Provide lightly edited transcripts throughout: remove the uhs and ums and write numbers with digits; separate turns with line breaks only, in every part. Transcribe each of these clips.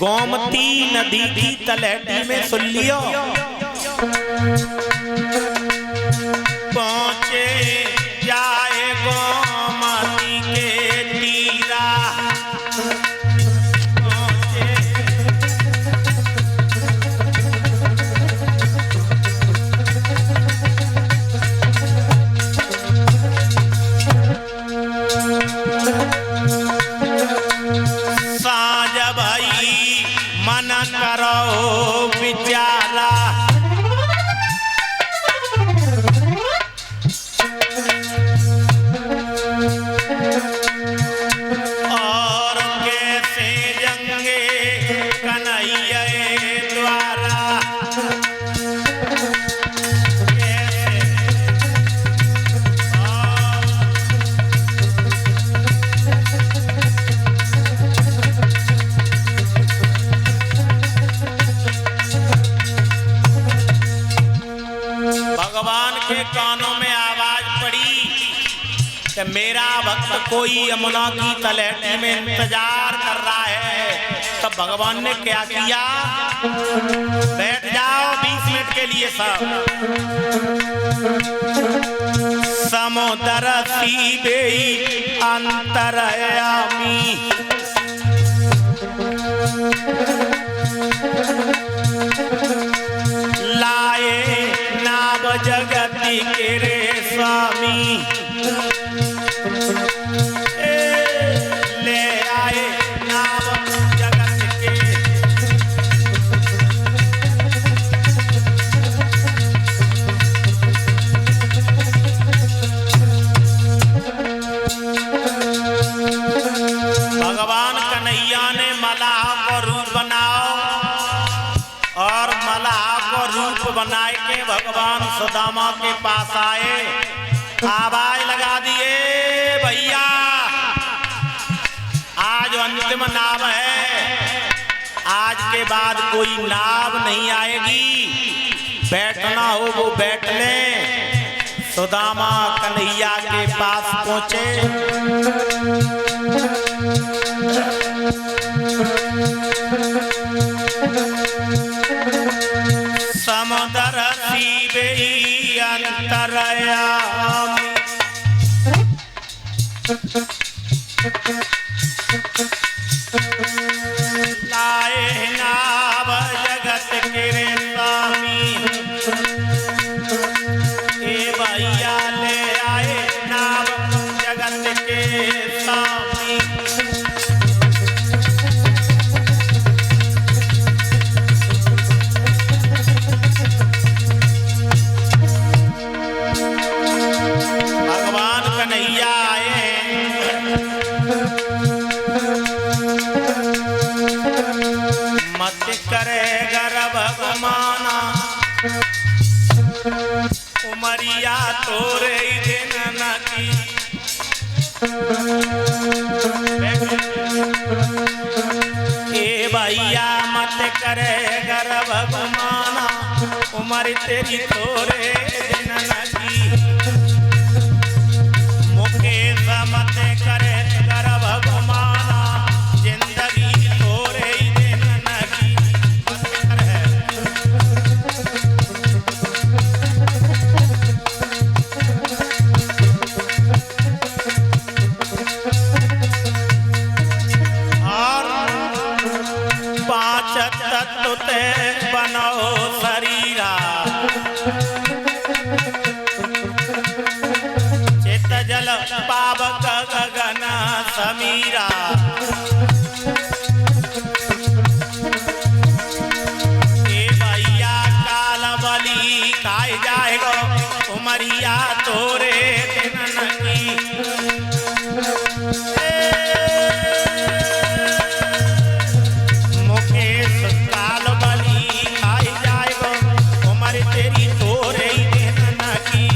गोमती नदी की तलहटी में सुन लियो। पहुंचे जाए गोमती के तीरा, पहुंचे साँझ भाई मन करो विचारा, और कैसे जंगे कन्हैया द्वारा, भगवान के कानों में आवाज पड़ी कि मेरा भक्त कोई यमुना की तलहटी में इंतजार कर रहा है। तब भगवान ने क्या किया, बैठ जाओ 20 मिनट के लिए सब। समुद्र सीबे अंतरयामी, लाए नाव जगति के रे स्वामी, ले आए नाव जगत के। भगवान कन्हैया ने मलाह को रूप बनाओ, और मलाह को रूप बनाए के भगवान सुदामा के पास आए, आवाज लगा दिए, भैया आज अंतिम नाव है, आज के बाद कोई नाव नहीं आएगी, बैठना हो वो बैठ ले। सुदामा कन्हैया के पास पहुंचे, समुद्र सीबे अंतरयामी, लाए नाव जगत के रे स्वामी, ए भैया ले आए नाव जगत के स्वामी। भगवान कन्हैया आए, मत करे गर्भ गुमाना, उमरिया तोरे दिन न की। ए भैया मत करे गर्भ गुमाना, उमर तेरी तोरे दिन न की। मुकेश मत करे गर्भ गुमाना, जिंदगी तोरे दिन न की। और 5 तत्व ते बनो शरीरा, चित जल पावक गगन समीरा। ए भैया काल बली खाए जाएगो, उमरिया तोरे दिन न की। मुकेश काल बली खाए जाएगो, उमर तेरी तोरे दिन न की।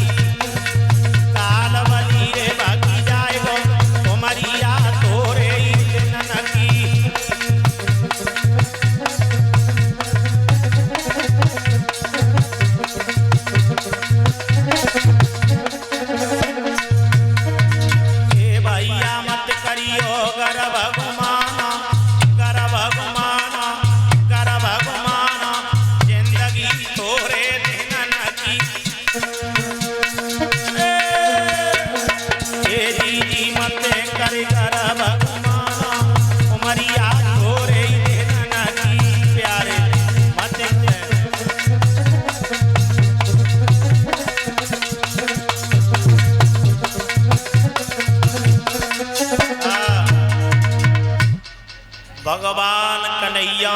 काल बली रे भागी जाएगो, उमरिया तोरे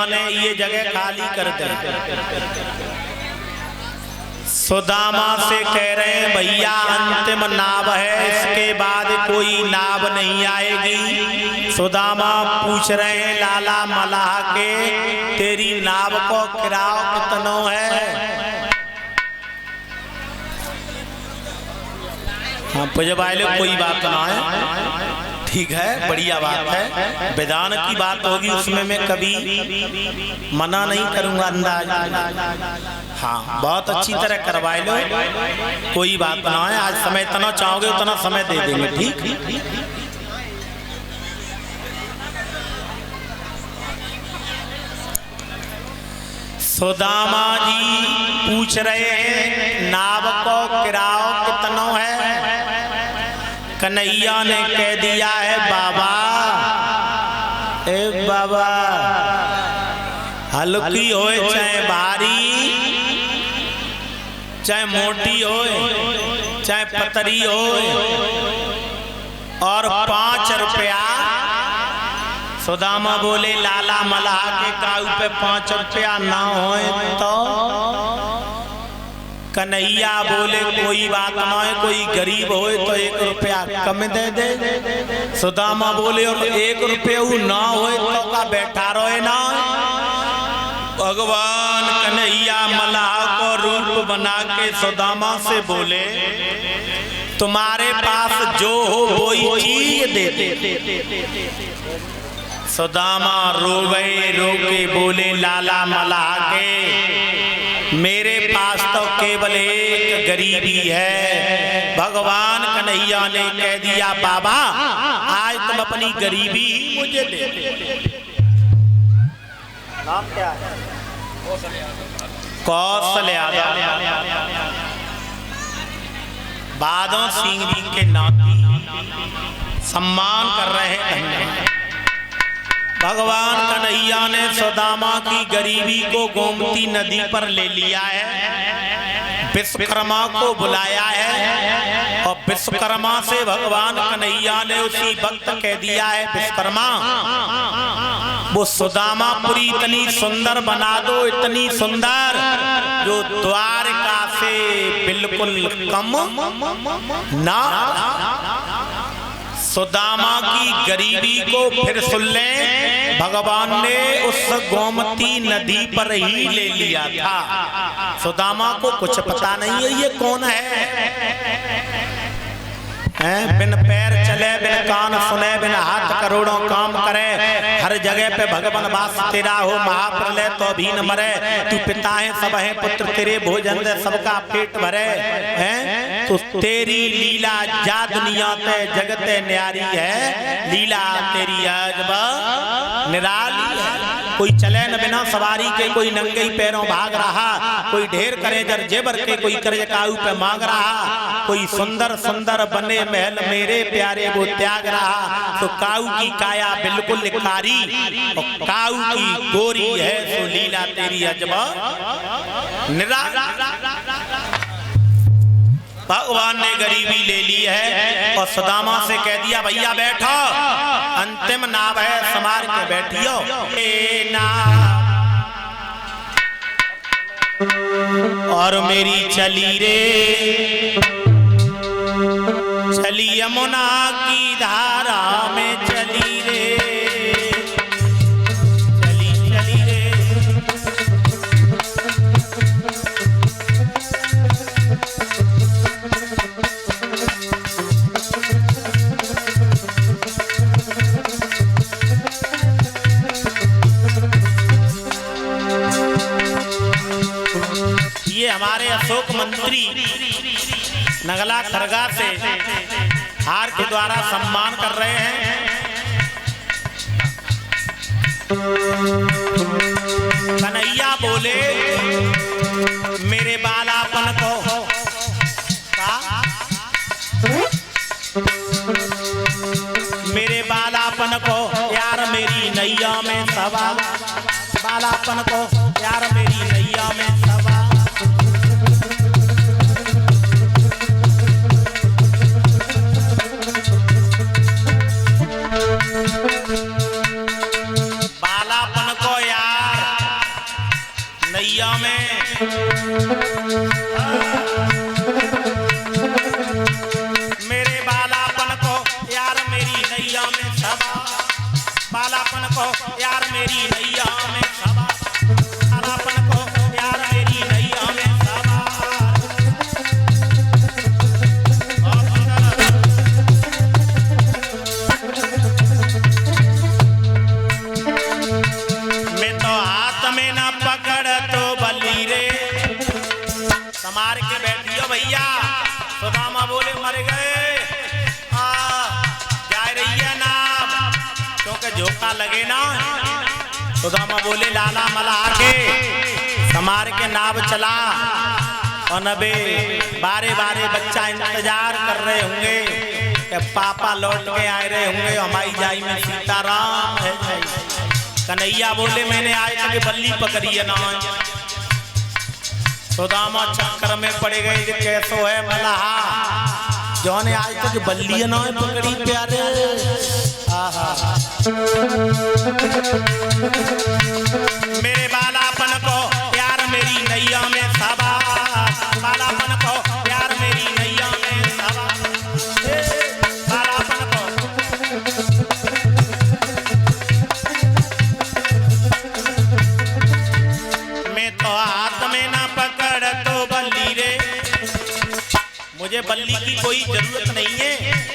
कन्हैया ने ये जगह खाली कर दी। सुदामा से कह रहे हैं भैया अंतिम नाव है, इसके बाद कोई नाव नहीं आएगी। सुदामा पूछ रहे हैं लाला मलाह के, तेरी नाव को किराया कितना है? हाँ पुजवाले कोई बात ना है, ठीक है, बढ़िया बात है। विधान की बात होगी उसमें मैं कभी मना नहीं करूंगा, अंदाज। हाँ बहुत अच्छी तरह करवाए लो, कोई बात ना है। आज समय इतना चाहोगे उतना समय दे देंगे, ठीक। सुदामा जी पूछ रहे हैं नाव को किराया कितना है? कन्हैया ने कह दिया है बाबा, ए बाबा, हल्की होए चाहे भारी, चाहे मोटी होए चाहे पतरी होए, और 5 रुपया। सुदामा बोले लाला मलाह के काऊ पे 5 रुपया ना होए तो? कन्हैया बोले कोई बात ना है, कोई गरीब होए तो 1 रुपया कम दे दे। सुदामा बोले और 1 रुपया ना होए तो का बैठा रहे ना? भगवान कन्हैया मलाह को रूप बना के सुदामा से बोले तुम्हारे पास जो हो वो चीज दे दे। सुदामा रोवे, रो के बोले लाला मलाह के, मेरे पास तो केवल एक गरीबी है। भगवान कन्हैया ने कह दिया बाबा आज तुम अपनी गरीबी मुझे दे दे। नाम क्या है? कौशल्या। बादों सिंह जी के नाती सम्मान कर रहे हैं। भगवान कन्हैया ने सुदामा की गरीबी को गोमती नदी पर ले लिया है, विश्वकर्मा को बुलाया है, और विश्वकर्मा से भगवान कन्हैया ने उसी वक्त कह दिया है विश्वकर्मा वो सुदामापुरी इतनी सुंदर बना दो, इतनी सुंदर जो द्वारका से बिल्कुल कम ना। सुदामा की गरीबी को फिर सुन लें, भगवान ने उस गोमती नदी पर ही ले लिया था। सुदामा को कुछ पता नहीं है ये कौन है, बिन पैर चले, बिन कान सुने, बिन हाथ करोड़ों काम करे, हर जगह पे भगवान वास तेरा हो, महाप्रलय तो भी न मरे, तू पिता है सब है पुत्र तेरे, भोजन दे सबका पेट भरे हैं। तो तेरी लीला जा दुनिया ते जगते न्यारी है, लीला तेरी अजब निराली है। कोई चले न बिना सवारी के, कोई नंगे पैरों भाग रहा, कोई ढेर करे जर जेबर के, कोई कर्ज काऊ पे मांग रहा, कोई सुंदर सुंदर बने महल मेरे प्यारे वो त्याग रहा। तो काऊ की काया बिल्कुल कारी, और काऊ की गोरी है, तो लीला तेरी अजब निराली। भगवान ने गरीबी ले ली है और सुदामा से कह दिया भैया बैठो, अंतिम नाव है, संभाल के बैठियो। और मेरी चली रे चली यमुना की धारा में चली रे, चली चली रे। ये हमारे अशोक मंत्री नगला खरगा से हार के द्वारा सम्मान कर रहे हैं। कन्हैया बोले मेरे बालापन को मेरे बालापन को यार मेरी नैया में सवा, बालापन को यार मेरी नैया में सवा। बालापन को यार को यार मेरी नैया में सवार, कालापन को यार मेरी नैया में सवार। मैं तो हाथ में ना पकड़ तो बल्ली रे, समार के बैठियो भैया। सुदामा बोले मर गए, जा रही है नाव, क्योंकि झोंका लगे ना। सुदामा बोले लाला मला के समार के नाव चला, और नबे बारे बारे बच्चा इंतजार कर रहे होंगे कि पापा लौट के आए रहे होंगे, हमारी जाई में सीताराम है। कन्हैया बोले मैंने आज तक बल्ली पकड़ी है ना। सुदामा चक्कर में पड़ गए कि कैसो है मल्लाहा, जो ने आज तक बल्ली ना पकड़ी प्यारे। मेरे बालापन को यार मेरी नैया में सवार, बालापन को यार मेरी नैया में सवार, बालापन को। मैं तो हाथ में ना पकड़ तो बल्ली रे, मुझे बल्ली की कोई जरूरत नहीं है,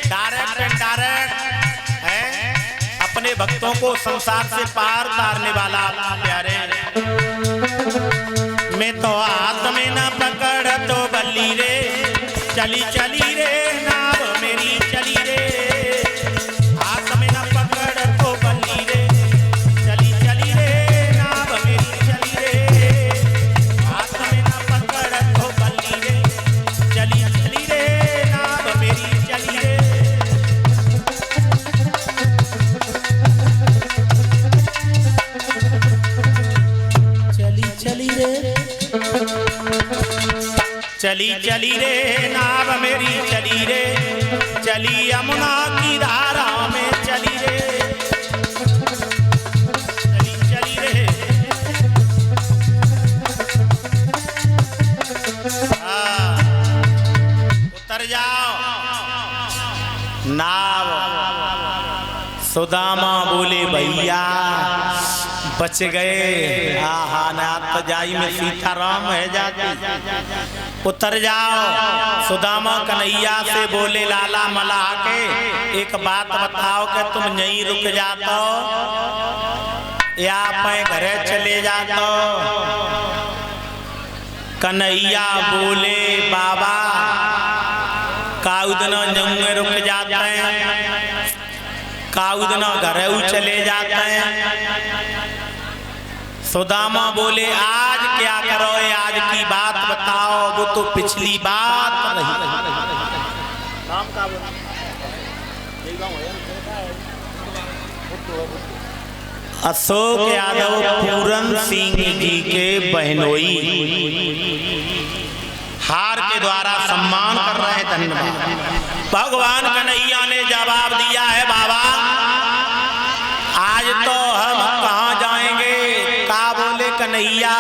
डायरेक्ट एंड डायरेक्ट है अपने भक्तों को संसार से पार उतारने वाला प्यारे। मैं तो हाथ में ना पकड़ तो बल्ली रे, चली चली रे नाव मेरी चली रे, हाथ में ना पकड़ तो बल्ली रे, चली चली रे नाव मेरी चली रे, हाथ में ना पकड़ तो बल्ली रे, चली चली रे नाव मेरी चली रे। चली चली रे, चली चली रे नाव मेरी चली रे, चली यमुना की धारा में चली रे, चली चली रे। उतर जाओ नाव। सुदामा बोले भैया बच गए, आहा नाथ तो जाई में सीताराम है जाती। उतर जाओ। सुदामा कन्हैया से बोले लाला मला के एक बात बताओ कि तुम यहीं रुक जातो या अपने घरे चले जातो। कन्हैया बोले बाबा काउदना जंग में रुक जाते हैं, काउदना घरे चले जाते हैं। सुदामा बोले आज क्या करो, आज की बात बताओ, वो तो पिछली बात रही। नाम का अशोक यादव पूरन सिंह जी के बहनोई हार के द्वारा सम्मान कर रहे हैं। धन्यवाद। भगवान कन्हैया ने जवाब दिया है बाबा आज तो हम कहाँ जाएंगे। का बोले कन्हैया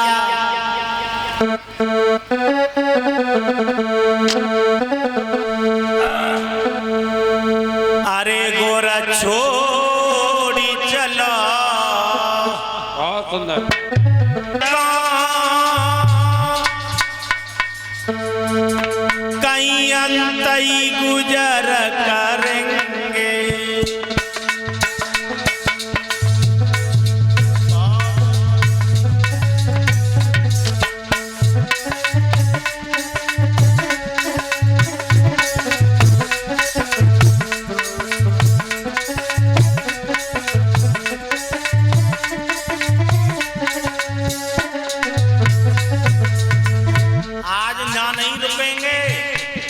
अरे गोरा छोड़ी चलो। बहुत सुंदर। कहीं अंतई गुजर करेंगे।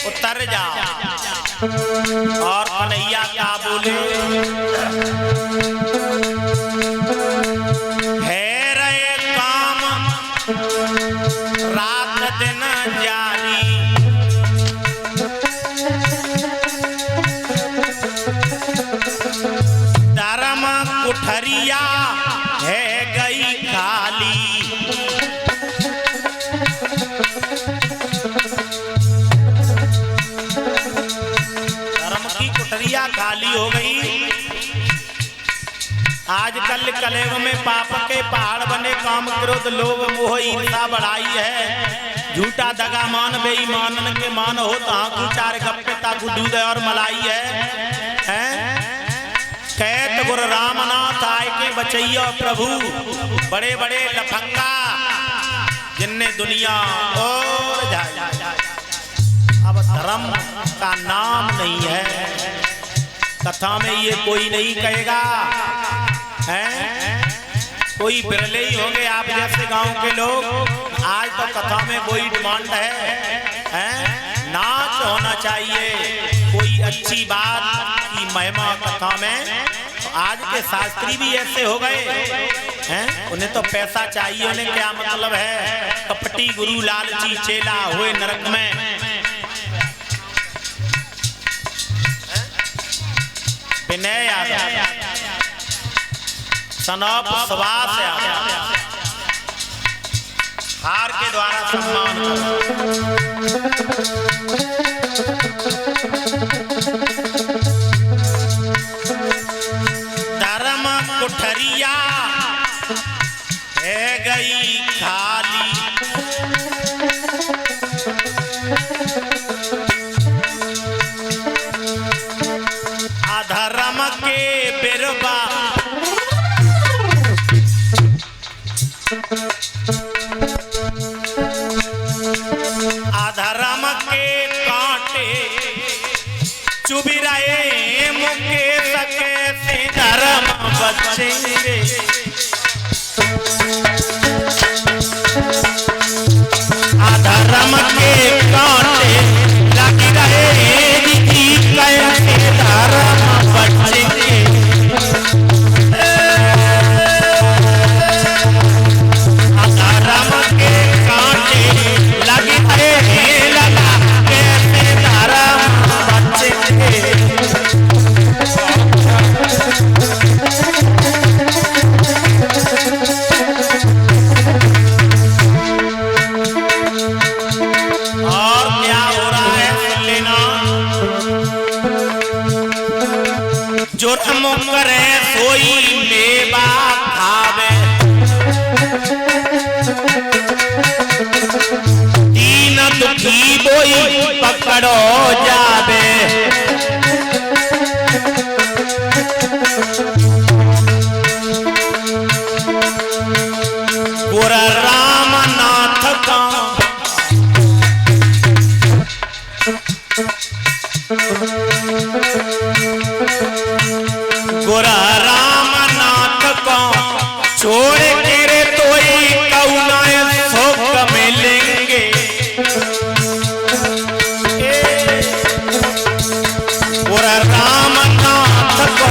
उतर जाओ। और कन्हैया क्या बोले है रहे काम रात दिन जारी। धर्म कुठरिया है गई खाली। खाली हो गई। आजकल कलयुग में पाप के पहाड़ बने, काम क्रोध लोभ मोह ईर्षा बढ़ाई है। झूठा दगा मान बेईमानन के मान हो, ताकू चार गप्पे ताकू दूध और मलाई है? कहत गुरु रामनाथ आय के बचैया प्रभु, बड़े बड़े लफंगा जिनने दुनिया और अब धर्म का नाम नहीं है। कथा में ये कोई नहीं कहेगा, हैं? कोई बिरले ही होंगे आप जैसे गांव के लोग। आज तो कथा में कोई डिमांड है? नाच होना चाहिए, कोई अच्छी बात की महिमा कथा में। आज के शास्त्री भी ऐसे हो गए हैं, उन्हें तो पैसा चाहिए, उन्हें क्या मतलब है? कपटी गुरु लालची चेला हुए नरक में। विनय यादव सनप सवास हार के द्वारा सम्मान धर्म कुठरिया है गई खाली, अधर्म के बिरबा अधर्म के कांटे चुभ रहे मुके सके से धर्म बचेंगे। अधर्म के कांटे लग रहे कैसे धर्म बचेंगे। अधर्म के कांटे लग रहे लगा कैसे धर्म बचेंगे। और क्या हो रहा है सुन लेना। जुर्म करे सोई मेवा खावे, दीन दुखी बोई पकड़ो जावे। गुरु रामनाथ का गुरु रामनाथ को छोड़ के रे तोई कौना सुख मिलेंगे। गुरु रामनाथ को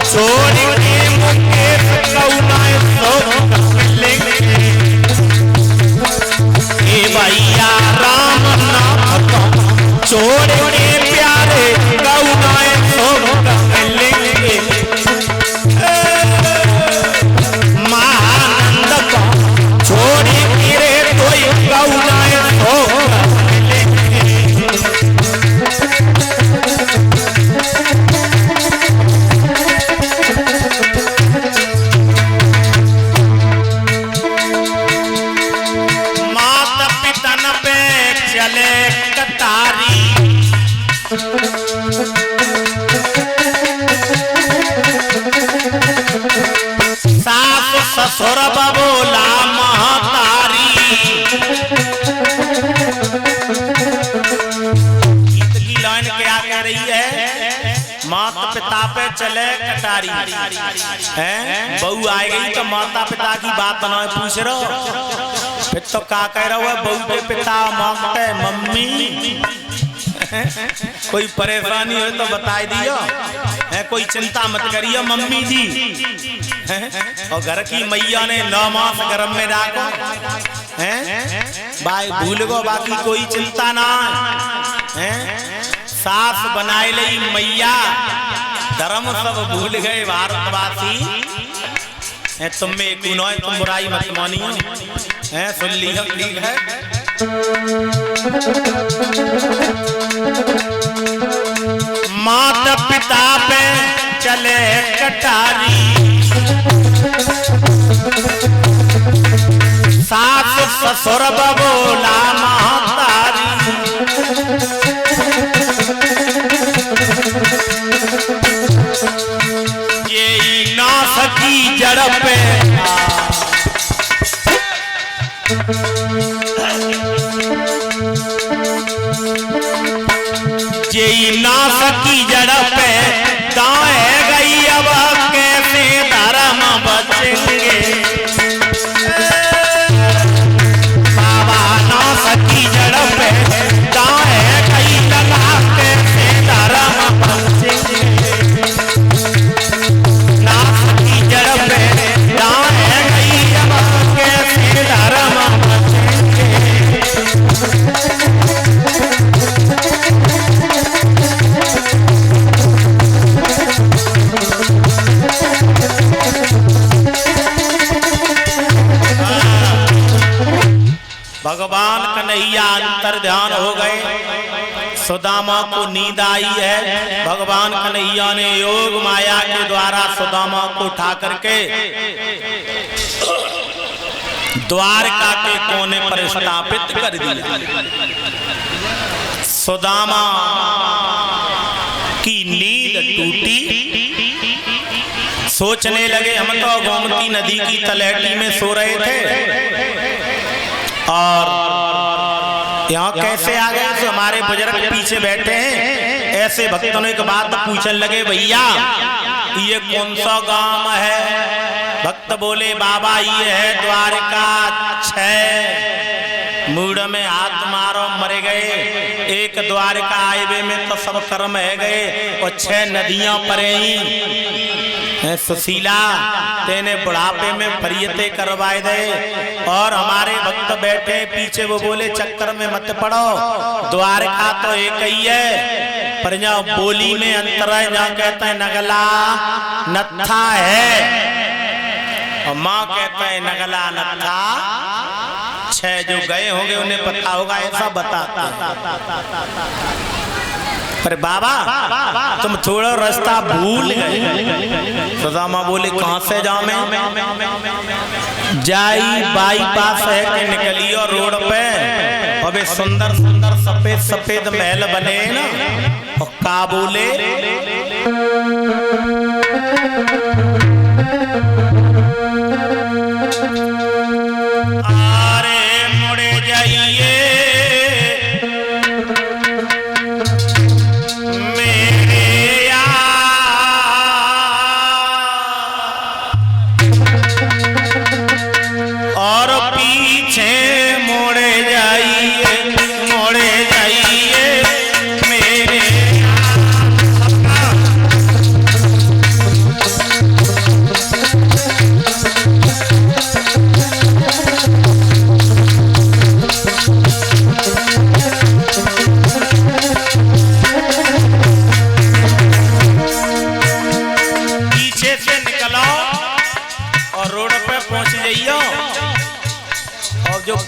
छोड़ के मुझे कौना सुख मिलेंगे। ए भैया रामनाथ को छोड़ के प्यारे कौना सुख मिलेंगे। महानंद को छोड़ के रे कोई कौना सुख मिलेंगे। माता पिता न पे चले कतारी, सास ससुर बबोला महतारी। गीत की लाइन क्या कह रही है? माता पिता पे चले कटारी है। बहू आ गई तो माता पिता की बात ना पूछ रहो, फिर तो क्या कह रहा है? बहू के पिता मांगते मम्मी। कोई परेशानी हो तो बता दियो, कोई चिंता मत करियो मम्मी जी। और घर की मैया ने 9 मास गर्भ में रखो, भाई भूल गो बाकी कोई चिंता ना है। सास बनाए ली मैया, धर्म सब भूल गए भारतवासी। तुम में एक गुनाह, तुम बुराई मत मानियो। सुन लिया ठीक है। माता पिता पे चले कटारी, सास ससुर बबोला महतारी, ये ना सकी जड़ पे ये ना सकी जड़ पे दाए गई, अब कैसे धर्म बचेंगे। बाबा ना सकी जड़ पे दाए गई, लगा कैसे धर्म बचेंगे। ना सकी जड़ पे दाए गई, अब कैसे धर्म बचेंगे। भगवान कन्हैया अंतर ध्यान हो गए। सुदामा को नींद आई है। भगवान कन्हैया ने योग माया के द्वारा सुदामा को उठा करके द्वारका के कोने पर स्थापित कर दिया। सुदामा की नींद टूटी। सोचने लगे हम तो गोमती नदी की तलहटी में सो रहे थे और यहाँ कैसे आ गए। तो हमारे बुजुर्ग पीछे बैठे हैं। ऐसे भक्तों ने एक बात पूछने लगे, भैया ये कौन सा गांव है। भक्त बोले, बाबा ये है द्वारका 6। मूड में हाथ मारो मरे गए। एक द्वारका हाईवे में तो सब कर्म है गए और 6 नदियां परे ही। सुशीला तेने बुढ़ापे में फरियते करवाए दे और हमारे भक्त बैठे पीछे। वो बोले, चक्कर में मत पड़ो, द्वारका तो एक ही है, पर जहाँ बोली में अंतर है। जहाँ कहते हैं नगला नत्था है और माँ कहते हैं नगला नत्था 6। जो गए होंगे उन्हें पता होगा, ऐसा बताते। अरे बाबा तुम थोड़ा रास्ता भूल गए। सुदामा बोले, कहां से जाऊं मैं। जाई बाईपास है कि निकलियो रोड पे। अबे सुंदर सुंदर सफेद सफेद महल बने ना। और का बोले, अरे मुड़े जाइए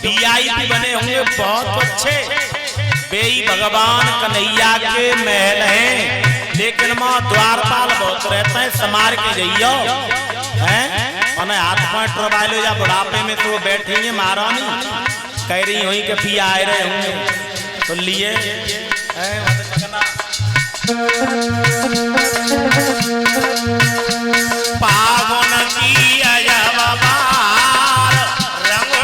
वीआईपी बने होंगे बहुत अच्छे। वे भगवान कन्हैया के महल हैं, लेकिन माँ द्वारपाल बहुत रहते हैं। समार के जाइयो हैं उन्हें हाथ पांव टरवा लो या बुढ़ापे में तो वो बैठेंगे महारानी। कह रही हुई कि फिर आए रहे होंगे तो लिए पावन की अजब बार रंग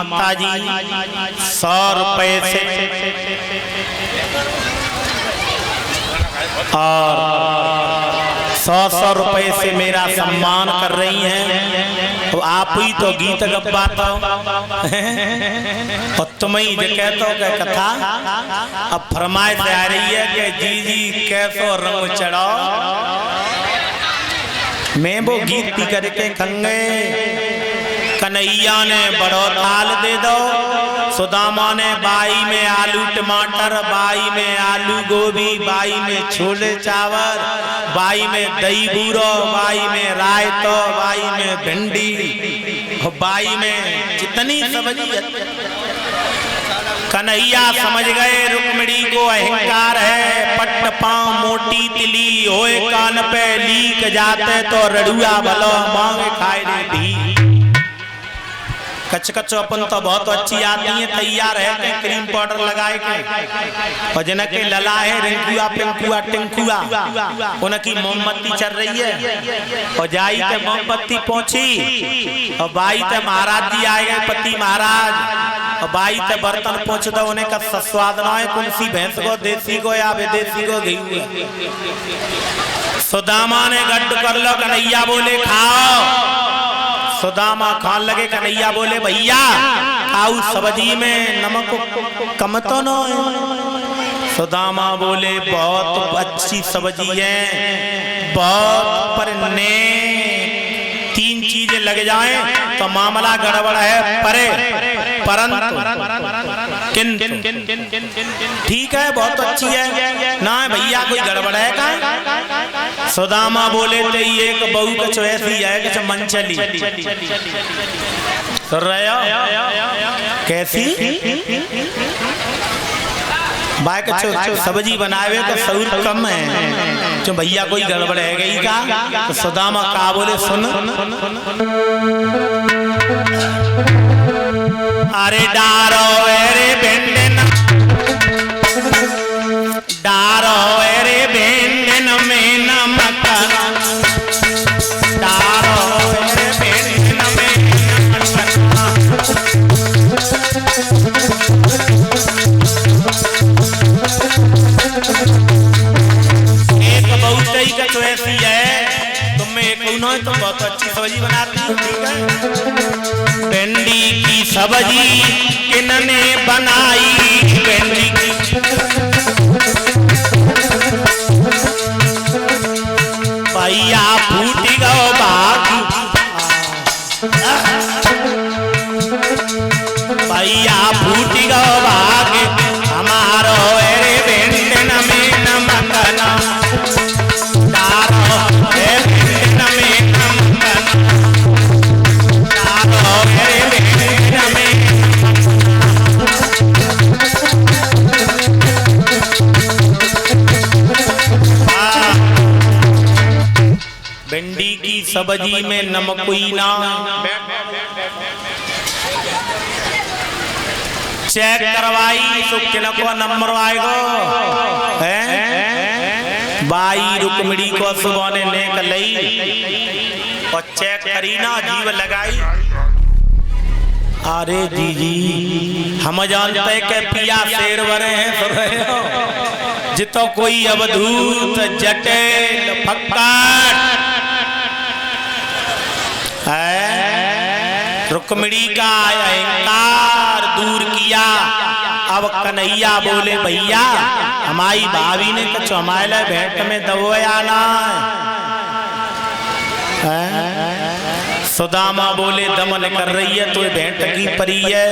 माता जी 100 रुपए से और 100 रुपए से मेरा सम्मान कर रही हैं। तो आप ही तो गीत गवाता और तुम ही जो कहते हो क्या कथा। अब फरमाइश आ रही है कि जी जी कैसो रंग चढ़ाओ। मैं वो गीत पी करके खंगे कन्हैया ने बड़ो थाल दे दो। सुदामा ने बाई में आलू टमाटर, बाई में आलू गोभी, बाई में छोले चावल, बाई में दही बूरो, बाई में रायतो, बाई में भिंडी, बाई में जितनी सब्जी। कन्हैया समझ गए रुक्मिणी को अहंकार है। पट्ट पांव मोटी तिली होए कान पे लीक जाते तो रड़ुआ भलो मांग खाए रे भी। कच्च कच्चो अपन तो बहुत अच्छी आती है, तैयार है के क्रीम पाउडर लगाए के और जिनके लला है रिंकुआ पिंकुआ टिंकुआ उनकी मोमबत्ती चल रही है। और जाई ते मोमबत्ती पहुंची और बाई ते महाराज जी आए गए पति महाराज। और बाई ते बर्तन पहुंच दो उन्हें का स्वाद ना है कौन सी भैंस को, देसी को या विदेशी को घी। सुदामा ने गड्ढ कर लो। कन्हैया बोले खाओ। सुदामा खान लगे। कन्हैया बोले भैया आउ सब्जी में नमक कम तो न है। सुदामा बोले बहुत अच्छी सब्जी है बहुत, पर ने 3 चीजें लग जाएं तो मामला गड़बड़ है। परंतु ठीक है बहुत अच्छी है ना भैया कोई गड़बड़ है का। सुदामा बोले तो एक बहू कछ ऐसी है कि मन चली सुन रहे हो कैसी बाय कछ सब्जी बनावे तो सऊर कम है जो भैया कोई गड़बड़ है गई का। तो सुदामा का बोले सुन अरे डारो रे बेंडन डारो रे बेंडन में नमक डारो रे बेंडन में नमक। एक बहुत ही का तो ऐसी है तुम में एक उन्होंने तो बहुत अच्छी सब्जी बनाती है। ठीक है भिंडी की सब्जी किन्ने बनाई भिंडी की भैया फूट गो बागी भैया फूट गो बागी हमारो अरे बेंडन में नमक ना डारो बेंडन में नमक डारो बेंडन में भिंडी की सब्जी में नमक ही ना। चेक करवाई तो किनको नंबर आएगा है बाई रुक्मिणी को सुबह ने लेक लई और चेक करी ना जीव लगाई। अरे जी हम जानते के पिया शेर बने हैं सुन रहे हो जितो कोई अवधूत जटिल फक्कड़ रुक्मिणी का अहंकार दूर किया। अब कन्हैया बोले भैया हमारी भाभी ने कुछ हमारे भेंट में दबोया ना है। सुदामा बोले दमन कर रही है तो भेंट की परी है।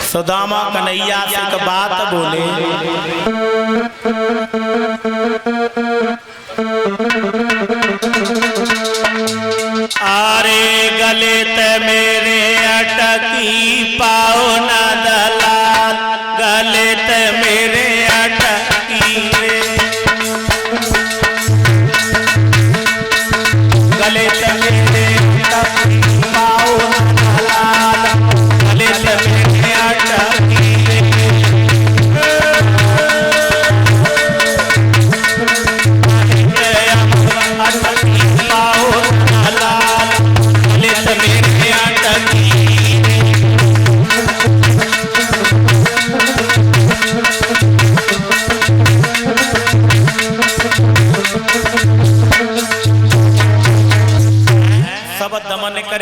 सुदामा कन्हैया से एक बात बोले अरे गले ते मेरे अटकी पाओ न दलाल गले ते मेरे अटकी रे गले ते मेरे अटकी पाओ न दलाल गले ते मेरे अटकी रे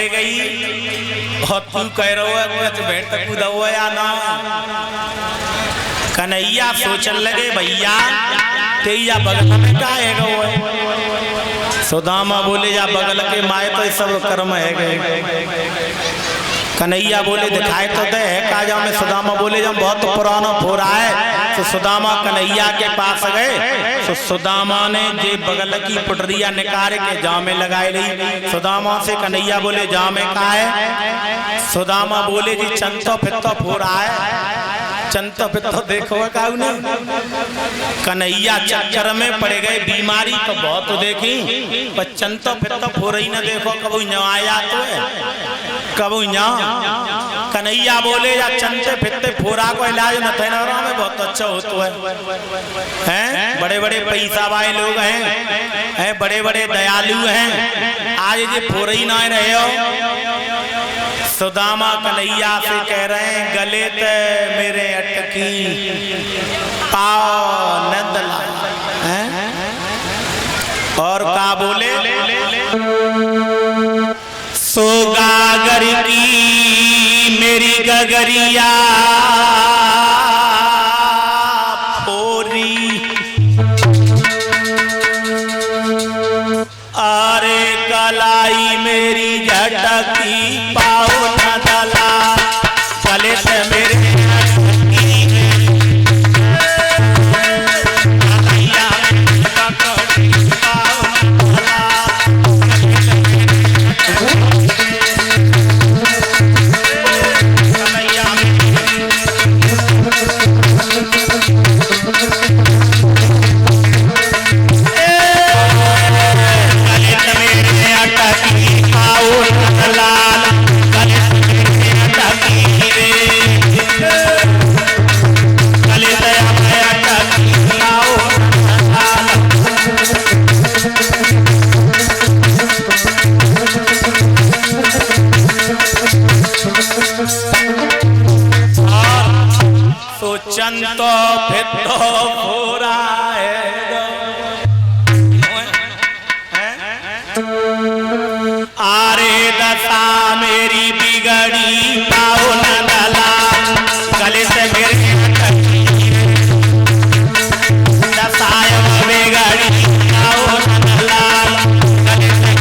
पड़ गई और तू कह रहा है कुछ भेंट कूदा हुआ या ना। कन्हैया सोचने लगे भैया तेया बगल में का है गो। सुदामा बोले जा बगल के माए तो सब कर्म है गए। कन्हैया बोले दिखाए तो दे है का जाओ में। सुदामा बोले जब बहुत पुराना हो रहा है। तो सुदामा कन्हैया के पास गए तो सुदामा ने जे बगल की पुटरिया निकाल के जामे लगाए रही। सुदामा से कन्हैया बोले जामे का है। सुदामा बोले जी चंतो फित्तो हो रहा है। चंतो फित्तो देखो काऊ ने। कन्हैया चक्कर में पड़ गए। बीमारी तो बहुत देखी पर चंतो फित्तो हो रही ना देखो कबू न आया तो है कबू न। कन्हैया बोले या चंते फिरते फोरा को इलाज न थे ना में बहुत अच्छा होता है। बड़े बड़े पैसा वाले लोग हैं बड़े बड़े दयालु हैं। आज ये फोरई ना रहे हो। सुदामा कन्हैया से कह रहे हैं गले ते मेरे अटकी पाओ नंदला और का बोले सो गागर की मेरी गगरिया फोरी अरे कलाई मेरी झटकी पाओ न दला गले से मेरे चंतो फितो हो रहा है। आरे दशा मेरी बिगड़ी पाओ न दला गले से मेरे दशाय बिगड़ी पाओ न दला गले से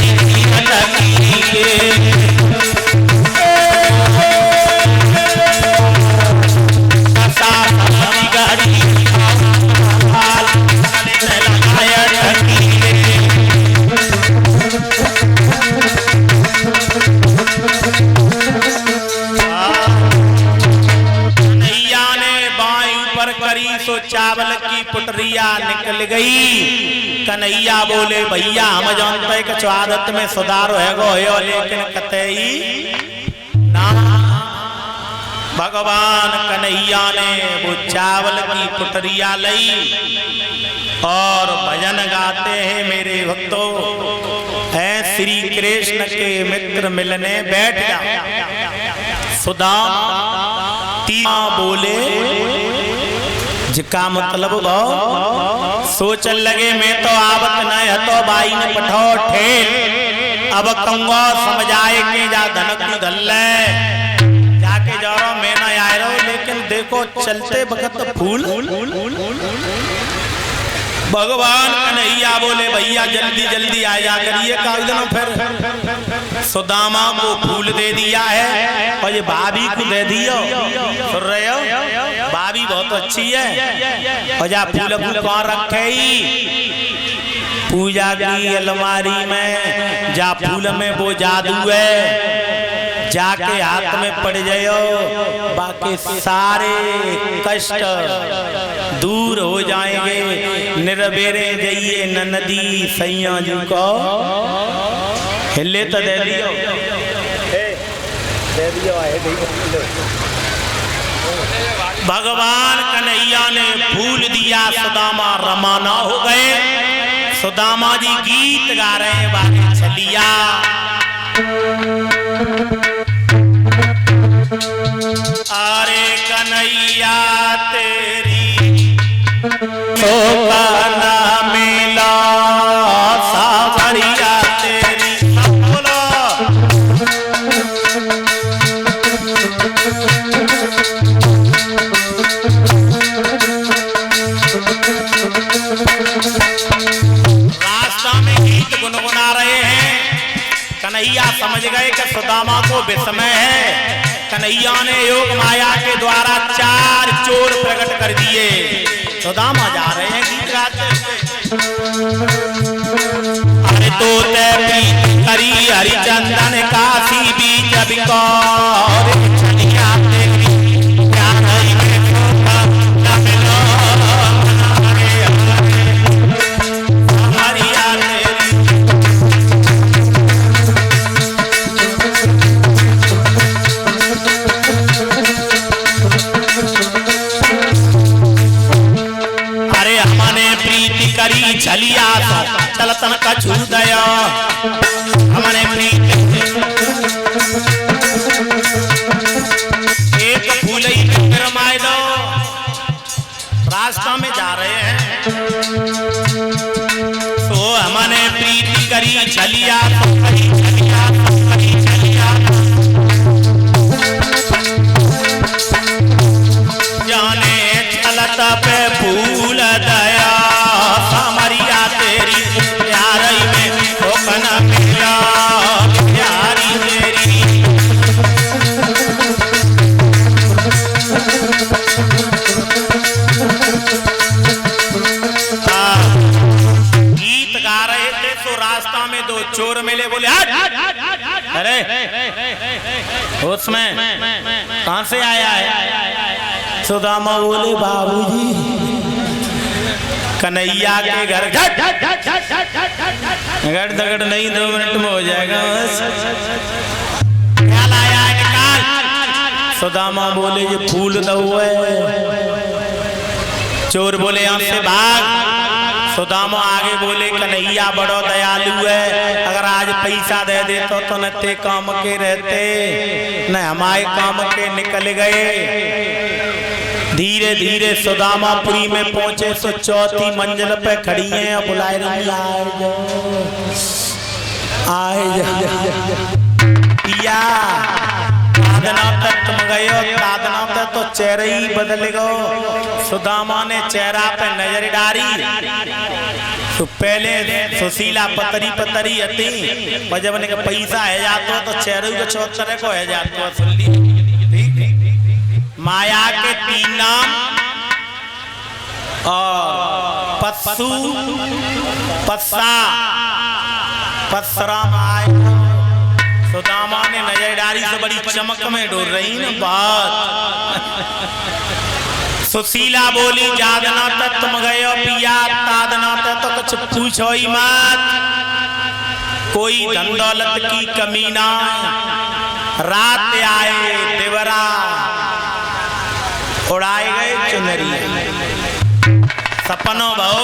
चावल की पुटरिया निकल गई। कन्हैया बोले भैया हम जानते हैं कि स्वादत में सुधार है गो है लेकिन कतई ना। भगवान कन्हैया ने वो चावल की पुटरिया ली और भजन गाते हैं मेरे भक्तों है श्री कृष्ण के मित्र मिलने बैठ जा। सुदामा बोले जिका मतलब भाव सोचन लगे मैं तो आवत न हतो बाई ने पठो ठेल अब कंगो समझाए के जा धनक धल जाके जा रहा मैं ना आए रहा लेकिन देखो चलते वक्त फूल। भगवान कन्हैया बोले भैया जल्दी जल्दी आ जा करिए कागजों फिर। सुदामा को फूल दे दिया है और ये भाभी को दे दियो। सुन रहे हो भाभी बहुत अच्छी है और जा फूल कौन रखे पूजा की अलमारी में जा फूल में वो जादू है जाके हाथ में पड़ जाओ बाकी सारे कष्ट दूर हो जाएंगे। निर्बेरे जाइए नदी सैया जी को हिले तो दे दियो भगवान कन्हैया ने फूल दिया। सुदामा रवाना हो गए। सुदामा जी गीत गा रहे हैं बाकी छलिया अरे कन्हैया तेरी सोना मिला सावरिया तेरी बोलो कन्हैया समझ गए कि सुदामा को विस्मय है। कन्हैया ने योग माया के द्वारा 4 चोर प्रकट कर दिए। सुदामा जा रहे हैं गीत गाते। अरे तो प्रीत करी हरिचंदन काशी बीच बिकौर छलिया तेरी ज्ञान में धोखा न मिलो हरिया तेरी। अरे हमने प्रीति करी छलिया तो चलतन कछु दया हमने प्रीति एक फूलई रमाए दो। रास्ता में जा रहे हैं तो हमने प्रीति करी छलिया तो करी छलिया तो करी छलिया जाने चलत पे फूल दया समरिया तेरी प्यारी में ठोकन मिला प्यारी तेरी। गीत गा रहे थे तो रास्ता में 2 चोर मिले। बोले अरे उसमें कहां से आया है? सुदामा बोले बाबूजी कन्हैया के घर घट दगड़ नहीं 2 मिनट में हो जाएगा बस। क्या लाया है निकाल। सुदामा बोले ये फूल दो है। चोर बोले यहाँ से भाग। सुदामा आगे बोले कन्हैया बड़ो दयालु है, अगर आज पैसा दे दे तो नते काम के रहते न हमारे काम के निकल गए। धीरे धीरे सुदामापुरी में पहुंचे तो 4थी मंजिल पे खड़ी हैं। बुलाए रही आए पिया साधना तक तुम गए साधना तक तो चेहरा ही बदल गो। सुदामा ने चेहरा पे नजर डाली तो पहले सुशीला पतरी पतरी हती और जब ने पैसा है जातो तो चेहरे को 74 को है जातो। सुन ली माया के 3 नाम और पत्सु पत्सा पत्सरा माया। सुदामा ने नजर डाली तो बड़ी चमक में डोल रही न बात। सुशीला बोली जादना तक तुम गए पिया तादना तक तो कुछ पूछो ही मत। कोई धन दौलत की कमी ना। रात आए देवरा उड़ाए गए चुनरिया सपनों बहु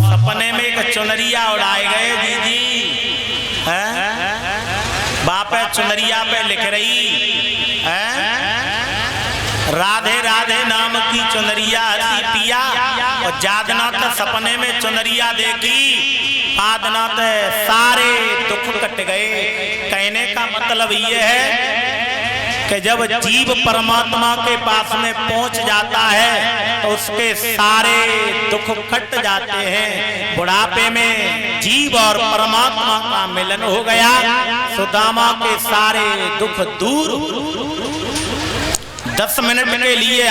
सपने में एक चुनरिया उड़ाए गए। दीदी बाप चुनरिया पे लिख रही राधे राधे नाम की चुनरिया हसी पिया और जादना तो सपने में चुनरिया देखी आदना तो सारे दुख कट गए। कहने का मतलब ये है कि जब जीव परमात्मा के पास में पहुंच जाता है तो उसके सारे दुख कट जाते हैं। बुढ़ापे में जीव और परमात्मा का मिलन हो गया। सुदामा के सारे दुख दूर 10 मिनट के लिए